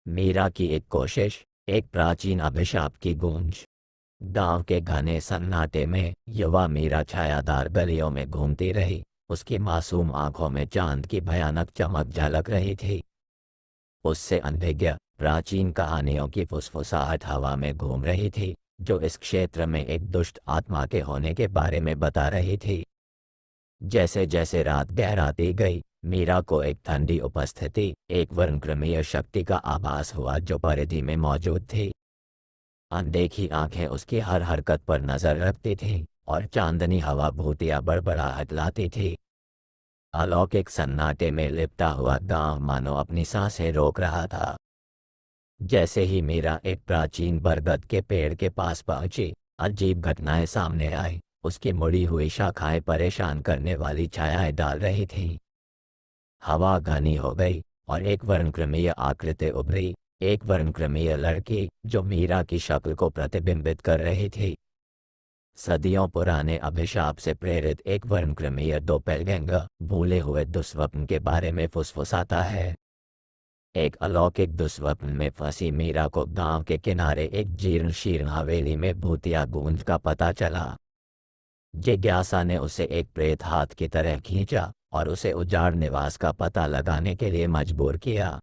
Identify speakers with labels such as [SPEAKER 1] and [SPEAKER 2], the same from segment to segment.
[SPEAKER 1] मीरा की एक कोशिश, एक प्राचीन अभिशाप की गूंज। गांव के घने सन्नाटे में युवा मीरा छायादार गलियों में घूमती रही। उसकी मासूम आंखों में चांद की भयानक चमक झलक रही थी। उससे अनभिज्ञ प्राचीन कहानियों की फुसफुसाहट हवा में घूम रही थी, जो इस क्षेत्र में एक दुष्ट आत्मा के होने के बारे में बता रही थी। जैसे जैसे रात गहराती गई, मीरा को एक ठंडी उपस्थिति, एक वर्णक्रमीय शक्ति का आभास हुआ जो परिधि में मौजूद थी। अनदेखी आंखें उसकी हर हरकत पर नजर रखती थीं, और चांदनी हवा भूतिया बड़बड़ाहट लाती थी। अलौकिक सन्नाटे में लिपटा हुआ गांव मानो अपनी सांसें रोक रहा था। जैसे ही मीरा एक प्राचीन बरगद के पेड़ के पास पहुंची, अजीब घटनाएं सामने आई। उसकी मुड़ी हुई शाखाएं परेशान करने वाली छायाएं डाल रही थीं। हवा घनी हो गई और एक वर्णक्रमीय आकृति उभरी, एक वर्णक्रमीय लड़की जो मीरा की शक्ल को प्रतिबिंबित कर रही थी। सदियों पुराने अभिशाप से प्रेरित एक वर्णक्रमीय दोपेलगैंगर भूले हुए दुस्वप्न के बारे में फुसफुसाता है। एक अलौकिक दुस्वप्न में फंसी मीरा को गांव के किनारे एक जीर्ण शीर्ण हवेली में भूतिया गूंज का पता चला। जिज्ञासा ने उसे एक प्रेत हाथ की तरह खींचा और उसे उजाड़ निवास का पता लगाने के लिए मजबूर किया।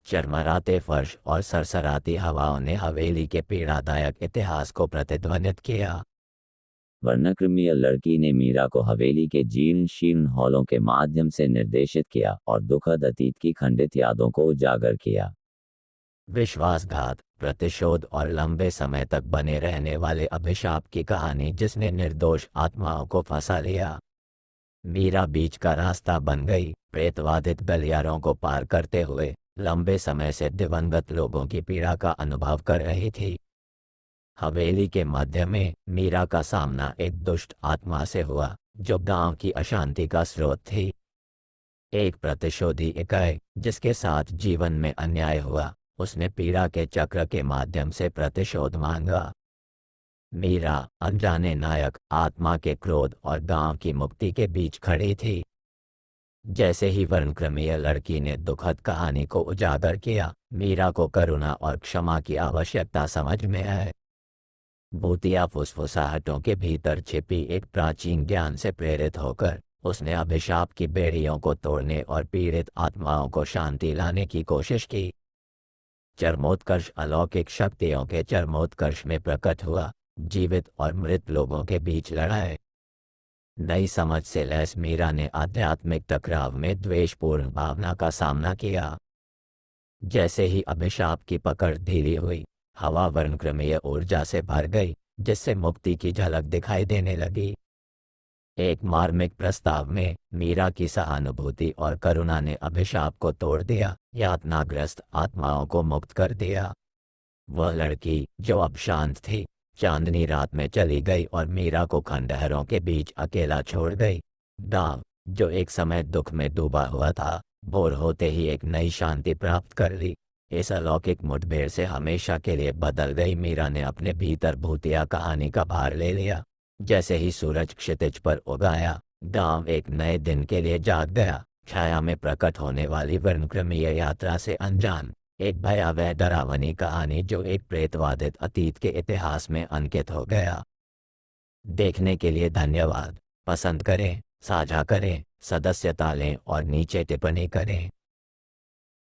[SPEAKER 1] चरमराते फर्श और सरसराती हवाओं ने हवेली के पीड़ादायक इतिहास को प्रतिध्वनित किया।
[SPEAKER 2] वर्णक्रमीय लड़की ने मीरा को हवेली के जीर्ण शीर्ण हॉलों के माध्यम से निर्देशित किया और दुखद अतीत की खंडित यादों को उजागर किया।
[SPEAKER 1] विश्वासघात, प्रतिशोध और लंबे समय तक बने रहने वाले अभिशाप की कहानी जिसने निर्दोष आत्माओं को फंसा लिया। मीरा बीच का रास्ता बन गई, प्रेतवादित गलियारों को पार करते हुए लंबे समय से दिवंगत लोगों की पीड़ा का अनुभव कर रही थी। हवेली के मध्य में मीरा का सामना एक दुष्ट आत्मा से हुआ, जो गांव की अशांति का स्रोत थी। एक प्रतिशोधी इकाई जिसके साथ जीवन में अन्याय हुआ, उसने पीड़ा के चक्र के माध्यम से प्रतिशोध मांगा। मीरा अनजाने नायक आत्मा के क्रोध और गांव की मुक्ति के बीच खड़ी थी। जैसे ही वर्णक्रमीय लड़की ने दुखद कहानी को उजागर किया, मीरा को करुणा और क्षमा की आवश्यकता समझ में आई। भूतिया फुसफुसाहटों के भीतर छिपी एक प्राचीन ज्ञान से प्रेरित होकर उसने अभिशाप की बेड़ियों को तोड़ने और पीड़ित आत्माओं को शांति लाने की कोशिश की। चरमोत्कर्ष अलौकिक शक्तियों के चरमोत्कर्ष में प्रकट हुआ, जीवित और मृत लोगों के बीच लड़ाई। नई समझ से लैस मीरा ने आध्यात्मिक टकराव में द्वेषपूर्ण भावना का सामना किया। जैसे ही अभिशाप की पकड़ ढीली हुई, हवा वर्णक्रमीय ऊर्जा से भर गई, जिससे मुक्ति की झलक दिखाई देने लगी। एक मार्मिक प्रस्ताव में मीरा की सहानुभूति और करुणा ने अभिशाप को तोड़ दिया, यातनाग्रस्त आत्माओं को मुक्त कर दिया। वह लड़की जो अब शांत थी, चांदनी रात में चली गई और मीरा को खंडहरों के बीच अकेला छोड़ गई। गांव जो एक समय दुख में डूबा हुआ था, भोर होते ही एक नई शांति प्राप्त कर ली। इस अलौकिक मुठभेड़ से हमेशा के लिए बदल गई मीरा ने अपने भीतर भूतिया कहानी का भार ले लिया। जैसे ही सूरज क्षितिज पर उगाया, गांव एक नए दिन के लिए जाग गया। छाया में प्रकट होने वाली वर्णक्रमीय यात्रा से अनजान एक भयावह डरावनी कहानी जो एक प्रेतवादित अतीत के इतिहास में अंकित हो गया। देखने के लिए धन्यवाद। पसंद करें, साझा करें, सदस्यता लें और नीचे टिप्पणी करें।